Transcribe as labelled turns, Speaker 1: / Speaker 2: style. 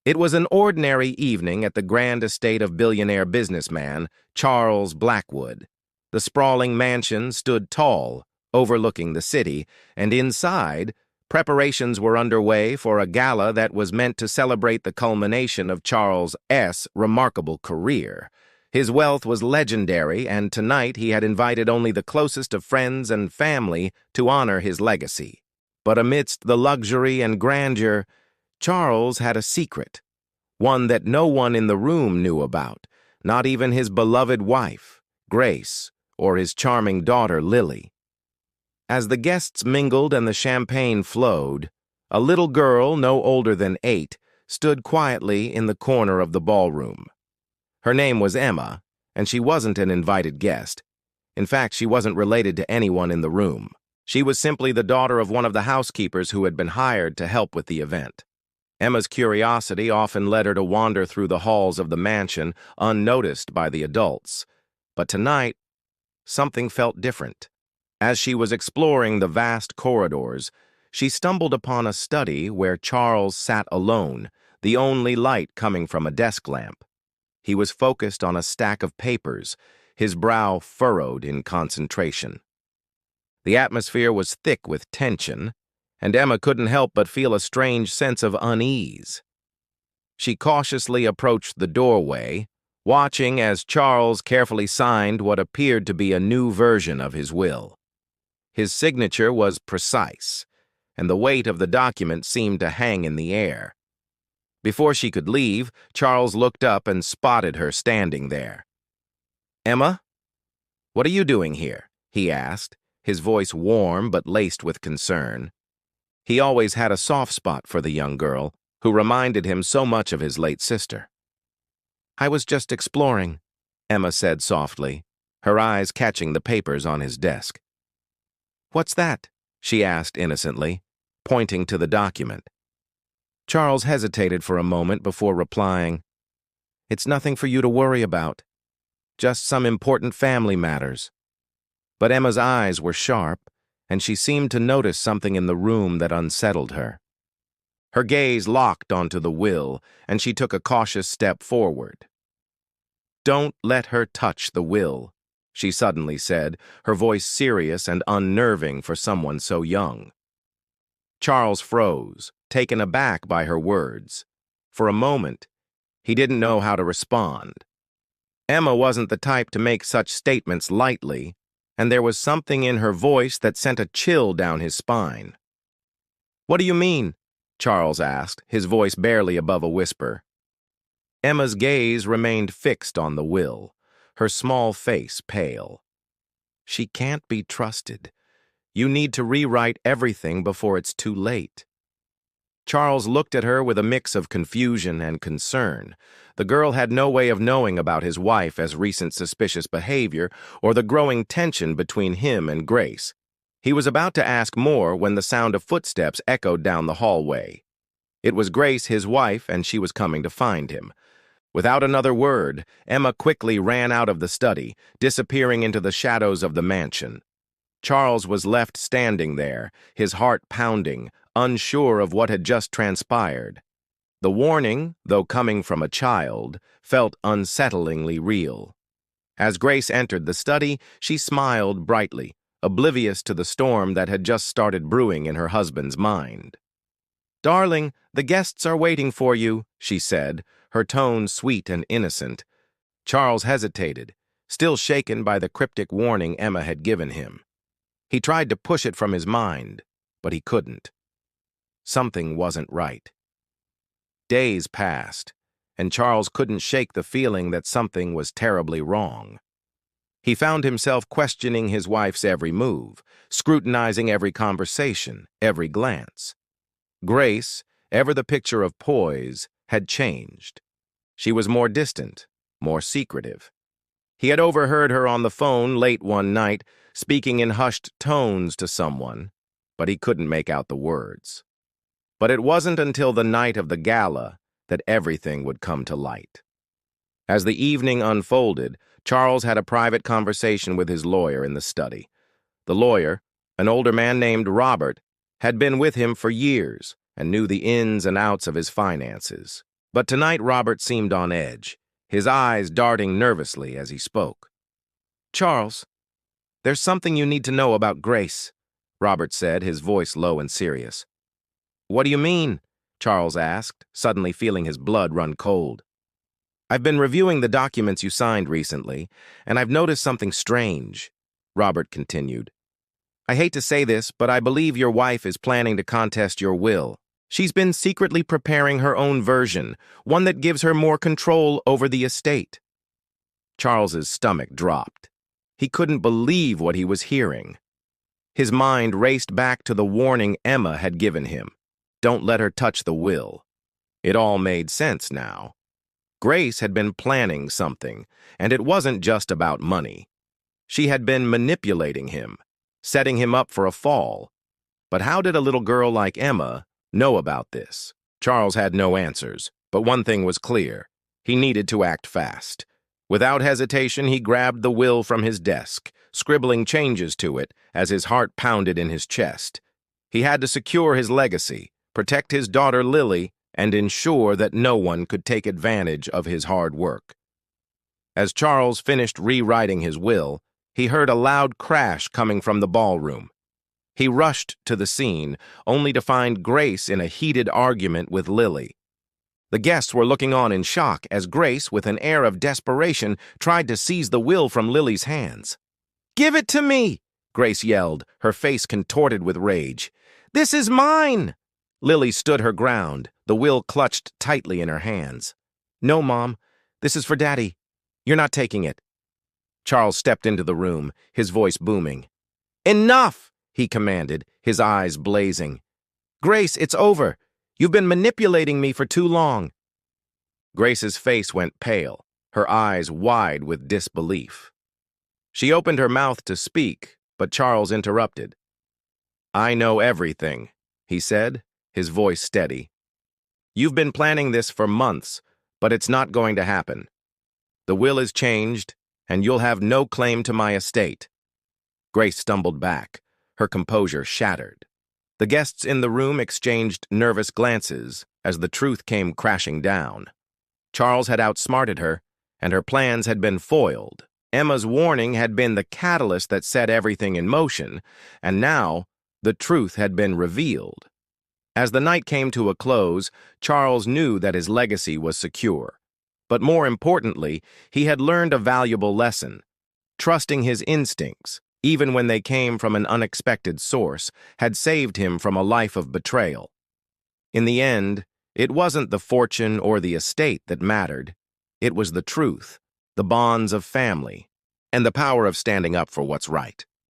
Speaker 1: It was an ordinary evening at the grand estate of billionaire businessman Charles Blackwood. The sprawling mansion stood tall, overlooking the city, and inside, preparations were underway for a gala that was meant to celebrate the culmination of Charles' remarkable career. His wealth was legendary, and tonight he had invited only the closest of friends and family to honor his legacy. But amidst the luxury and grandeur, Charles had a secret, one that no one in the room knew about, not even his beloved wife, Grace, or his charming daughter, Lily. As the guests mingled and the champagne flowed, a little girl no older than 8 stood quietly in the corner of the ballroom. Her name was Emma, and she wasn't an invited guest. In fact, she wasn't related to anyone in the room. She was simply the daughter of one of the housekeepers who had been hired to help with the event. Emma's curiosity often led her to wander through the halls of the mansion unnoticed by the adults. But tonight, something felt different. As she was exploring the vast corridors, she stumbled upon a study where Charles sat alone, the only light coming from a desk lamp. He was focused on a stack of papers, his brow furrowed in concentration. The atmosphere was thick with tension, and Emma couldn't help but feel a strange sense of unease. She cautiously approached the doorway, watching as Charles carefully signed what appeared to be a new version of his will. His signature was precise, and the weight of the document seemed to hang in the air. Before she could leave, Charles looked up and spotted her standing there. "Emma, what are you doing here?" he asked, his voice warm but laced with concern. He always had a soft spot for the young girl, who reminded him so much of his late sister. "I was just exploring," Emma said softly, her eyes catching the papers on his desk. "What's that?" she asked innocently, pointing to the document. Charles hesitated for a moment before replying, "It's nothing for you to worry about. Just some important family matters." But Emma's eyes were sharp, and she seemed to notice something in the room that unsettled her. Her gaze locked onto the will, and she took a cautious step forward. "Don't let her touch the will," she suddenly said, her voice serious and unnerving for someone so young. Charles froze, taken aback by her words. For a moment, he didn't know how to respond. Emma wasn't the type to make such statements lightly, and there was something in her voice that sent a chill down his spine. "What do you mean?" Charles asked, his voice barely above a whisper. Emma's gaze remained fixed on the will, her small face pale. "She can't be trusted. You need to rewrite everything before it's too late." Charles looked at her with a mix of confusion and concern. The girl had no way of knowing about his wife's recent suspicious behavior or the growing tension between him and Grace. He was about to ask more when the sound of footsteps echoed down the hallway. It was Grace, his wife, and she was coming to find him. Without another word, Emma quickly ran out of the study, disappearing into the shadows of the mansion. Charles was left standing there, his heart pounding, unsure of what had just transpired. The warning, though coming from a child, felt unsettlingly real. As Grace entered the study, she smiled brightly, oblivious to the storm that had just started brewing in her husband's mind. "Darling, the guests are waiting for you," she said, her tone sweet and innocent. Charles hesitated, still shaken by the cryptic warning Emma had given him. He tried to push it from his mind, but he couldn't. Something wasn't right. Days passed, and Charles couldn't shake the feeling that something was terribly wrong. He found himself questioning his wife's every move, scrutinizing every conversation, every glance. Grace, ever the picture of poise, had changed. She was more distant, more secretive. He had overheard her on the phone late one night, speaking in hushed tones to someone, but he couldn't make out the words. But it wasn't until the night of the gala that everything would come to light. As the evening unfolded, Charles had a private conversation with his lawyer in the study. The lawyer, an older man named Robert, had been with him for years and knew the ins and outs of his finances. But tonight Robert seemed on edge, his eyes darting nervously as he spoke. "Charles, there's something you need to know about Grace," Robert said, his voice low and serious. "What do you mean?" Charles asked, suddenly feeling his blood run cold. "I've been reviewing the documents you signed recently, and I've noticed something strange," Robert continued. "I hate to say this, but I believe your wife is planning to contest your will. She's been secretly preparing her own version, one that gives her more control over the estate." Charles's stomach dropped. He couldn't believe what he was hearing. His mind raced back to the warning Emma had given him. Don't let her touch the will. It all made sense now. Grace had been planning something, and it wasn't just about money. She had been manipulating him, setting him up for a fall. But how did a little girl like Emma know about this? Charles had no answers, but one thing was clear. He needed to act fast. Without hesitation, he grabbed the will from his desk, scribbling changes to it as his heart pounded in his chest. He had to secure his legacy, protect his daughter Lily, and ensure that no one could take advantage of his hard work. As Charles finished rewriting his will, he heard a loud crash coming from the ballroom. He rushed to the scene, only to find Grace in a heated argument with Lily. The guests were looking on in shock as Grace, with an air of desperation, tried to seize the will from Lily's hands. "Give it to me!" Grace yelled, her face contorted with rage. "This is mine!" Lily stood her ground, the will clutched tightly in her hands. "No, Mom. This is for Daddy. You're not taking it." Charles stepped into the room, his voice booming. "Enough!" he commanded, his eyes blazing. "Grace, it's over. You've been manipulating me for too long." Grace's face went pale, her eyes wide with disbelief. She opened her mouth to speak, but Charles interrupted. "I know everything," he said, his voice steady. "You've been planning this for months, but it's not going to happen. The will is changed, and you'll have no claim to my estate." Grace stumbled back, her composure shattered. The guests in the room exchanged nervous glances as the truth came crashing down. Charles had outsmarted her, and her plans had been foiled. Emma's warning had been the catalyst that set everything in motion, and now the truth had been revealed. As the night came to a close, Charles knew that his legacy was secure. But more importantly, he had learned a valuable lesson. Trusting his instincts, even when they came from an unexpected source, had saved him from a life of betrayal. In the end, it wasn't the fortune or the estate that mattered. It was the truth, the bonds of family, and the power of standing up for what's right.